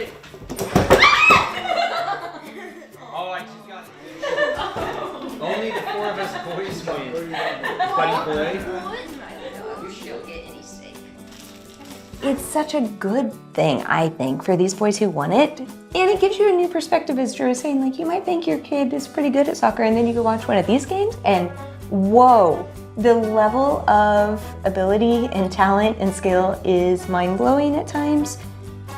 Wait. Oh, I just got it. Only the 4 of us boys win. Buddy boy. It's such a good thing, I think, for these boys who won it. And it gives you a new perspective, as Drew was saying. Like, you might think your kid is pretty good at soccer, and then you go watch one of these games, and whoa, the level of ability and talent and skill is mind-blowing at times.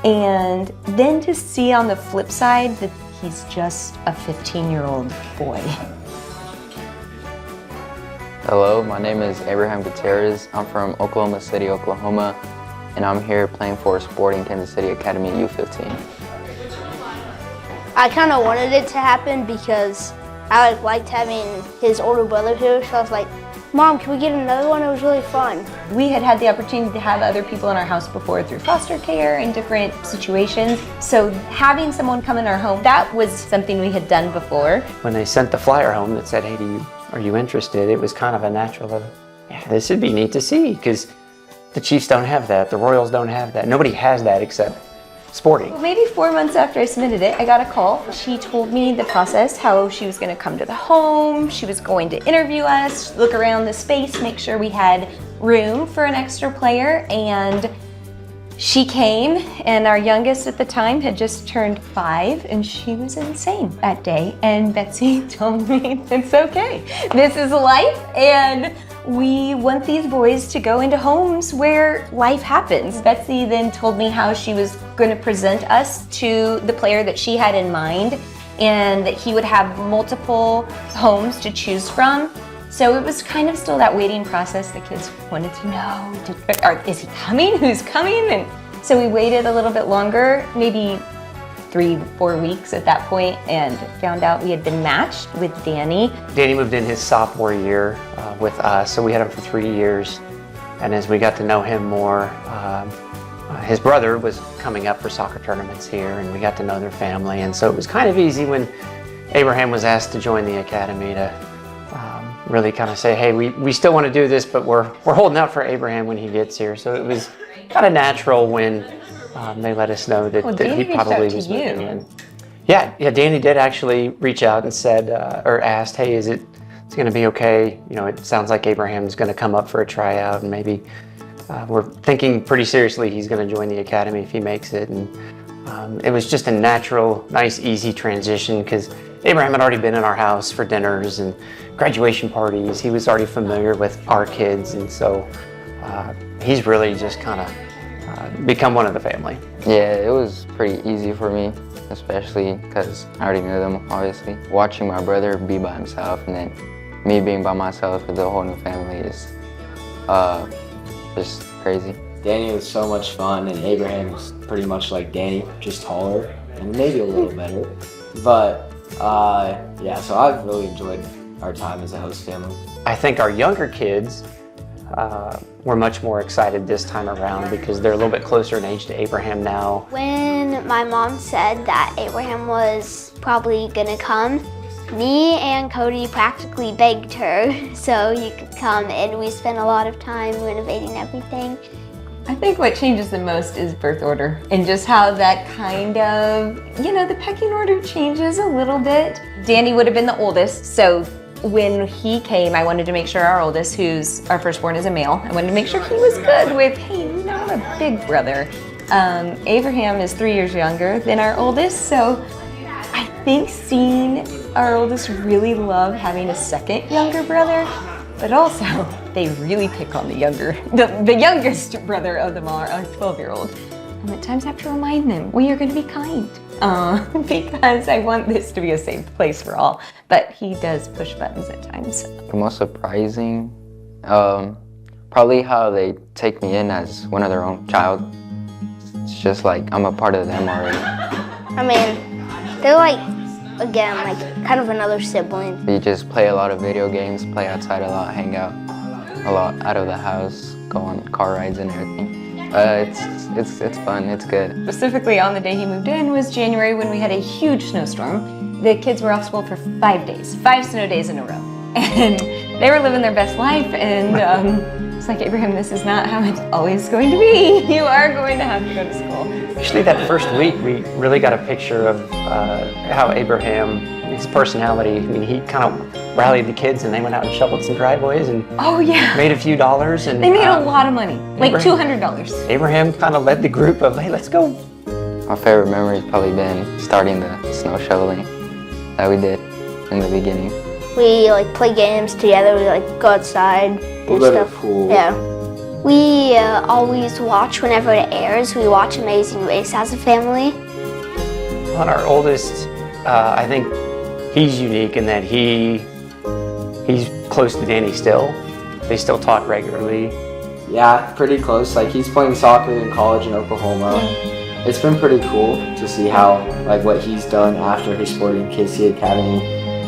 And then to see on the flip side that he's just a 15-year-old boy. Hello, my name is Abraham Gutierrez. I'm from Oklahoma City, Oklahoma, and I'm here playing for Sporting Kansas City Academy U15. I kind of wanted it to happen because I liked having his older brother here, so I was like, Mom, can we get another one? It was really fun. We had had the opportunity to have other people in our house before through foster care and different situations. So having someone come in our home, that was something we had done before. When they sent the flyer home that said, hey, are you interested? It was kind of a natural, yeah, this would be neat to see, because the Chiefs don't have that, the Royals don't have that. Nobody has that except Sporting. Well, maybe 4 months after I submitted it, I got a call. She told me the process, how she was gonna come to the home, she was going to interview us, look around the space, make sure we had room for an extra player, and she came, and our youngest at the time had just turned 5, and she was insane that day. And Betsy told me, it's okay, this is life, and we want these boys to go into homes where life happens. Betsy then told me how she was going to present us to the player that she had in mind, and that he would have multiple homes to choose from. So it was kind of still that waiting process. The kids wanted to know, is he coming? Who's coming? And so we waited a little bit longer, maybe 3-4 weeks at that point, and found out we had been matched with Danny. Danny moved in his sophomore year with us, so we had him for 3 years. And as we got to know him more, his brother was coming up for soccer tournaments here, and we got to know their family. And so it was kind of easy when Abraham was asked to join the academy to really kind of say, hey, we still want to do this, but we're holding out for Abraham when he gets here. So it was kind of natural when they let us know that, that he probably was moving in. Yeah, Danny did actually reach out and said, or asked, hey, it's going to be okay? You know, it sounds like Abraham's going to come up for a tryout, and maybe we're thinking pretty seriously he's going to join the academy if he makes it. And it was just a natural, nice, easy transition, because Abraham had already been in our house for dinners and graduation parties. He was already familiar with our kids, and so he's really just kind of become one of the family. Yeah, it was pretty easy for me, especially because I already knew them, obviously. Watching my brother be by himself and then me being by myself with a whole new family is just crazy. Danny was so much fun, and Abraham was pretty much like Danny, just taller and maybe a little better. But yeah, so I've really enjoyed our time as a host family. I think our younger kids were much more excited this time around because they're a little bit closer in age to Abraham now. When my mom said that Abraham was probably gonna come, me and Cody practically begged her so he could come, and we spent a lot of time renovating everything. I think what changes the most is birth order, and just how that kind of, the pecking order changes a little bit. Danny would have been the oldest, so when he came, I wanted to make sure our oldest, who's our firstborn, is a male, I wanted to make sure he was good with, hey, I'm a big brother. Abraham is 3 years younger than our oldest, so I think seeing our oldest really love having a second younger brother, but also they really pick on the youngest brother of them all, our 12-year-old. And at times I have to remind them, we are going to be kind. Because I want this to be a safe place for all. But he does push buttons at times. The most surprising, probably how they take me in as one of their own child. It's just like I'm a part of them already. I mean, they're like, again, like kind of another sibling. We just play a lot of video games, play outside a lot, hang out a lot out of the house, go on car rides and everything. It's fun, it's good. Specifically on the day he moved in was January, when we had a huge snowstorm. The kids were off school for 5 days, 5 snow days in a row. And they were living their best life, and She's like, Abraham, this is not how it's always going to be. You are going to have to go to school. Actually, that first week, we really got a picture of how Abraham, his personality, I mean, he kind of rallied the kids and they went out and shoveled some driveways and Oh yeah. made a few dollars. And They made a lot of money, like Abraham- $200. Abraham kind of led the group of, hey, let's go. My favorite memory has probably been starting the snow shoveling that we did in the beginning. We like play games together. We like go outside, do We'll go to the stuff. pool. Yeah. We always watch whenever it airs. We watch Amazing Race as a family. On our oldest, I think he's unique in that he's close to Danny still. They still talk regularly. Yeah, pretty close. Like he's playing soccer in college in Oklahoma. It's been pretty cool to see how like what he's done after his Sporting KC Academy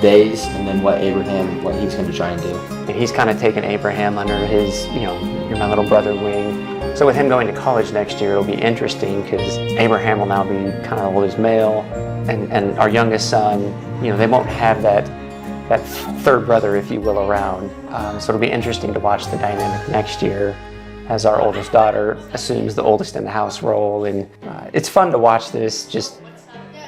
days, and then what he's going to try and do. And he's kind of taken Abraham under his, you're my little brother wing. So with him going to college next year, it'll be interesting because Abraham will now be kind of old as male, and our youngest son, they won't have that third brother, if you will, around. So it'll be interesting to watch the dynamic next year as our oldest daughter assumes the oldest in the house role. And it's fun to watch this, just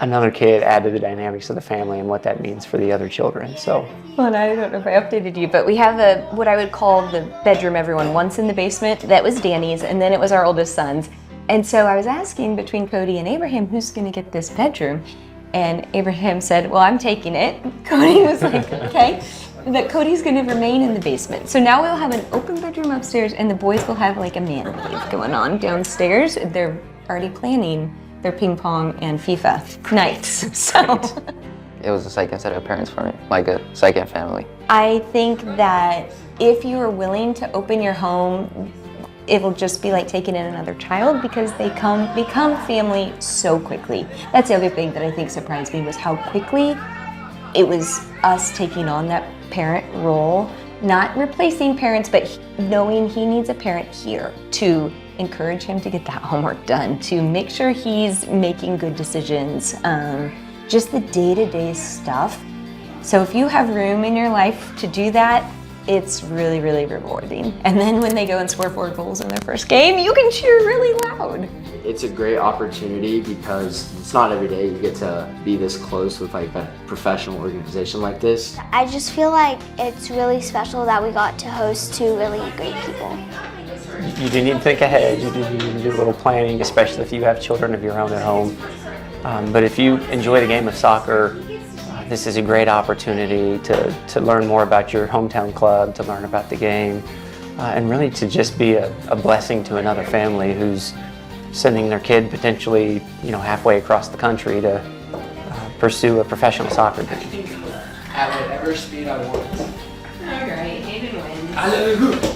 another kid add to the dynamics of the family and what that means for the other children. So, Well, and I don't know if I updated you, but we have what I would call the bedroom everyone wants in the basement. That was Danny's, and then it was our oldest son's. And so I was asking between Cody and Abraham, who's going to get this bedroom? And Abraham said, well, I'm taking it. Cody was like, okay. That Cody's going to remain in the basement. So now we'll have an open bedroom upstairs, and the boys will have like a man cave going on downstairs. They're already planning their ping pong and FIFA nights. So It was a second set of parents for me, like a second family. I think that if you are willing to open your home, it will just be like taking in another child because they become family so quickly. That's the other thing that I think surprised me was how quickly it was us taking on that parent role, not replacing parents, but knowing he needs a parent here to encourage him to get that homework done, to make sure he's making good decisions, just the day-to-day stuff. So if you have room in your life to do that, it's really, really rewarding. And then when they go and score 4 goals in their first game, you can cheer really loud. It's a great opportunity because it's not every day you get to be this close with like a professional organization like this. I just feel like it's really special that we got to host 2 really great people. you do need to think ahead. You do need to do a little planning, especially if you have children of your own at home. But if you enjoy the game of soccer, this is a great opportunity to learn more about your hometown club, to learn about the game, and really to just be a blessing to another family who's sending their kid potentially, halfway across the country to pursue a professional soccer team. At whatever speed I want. All right, Hayden wins. Hallelujah.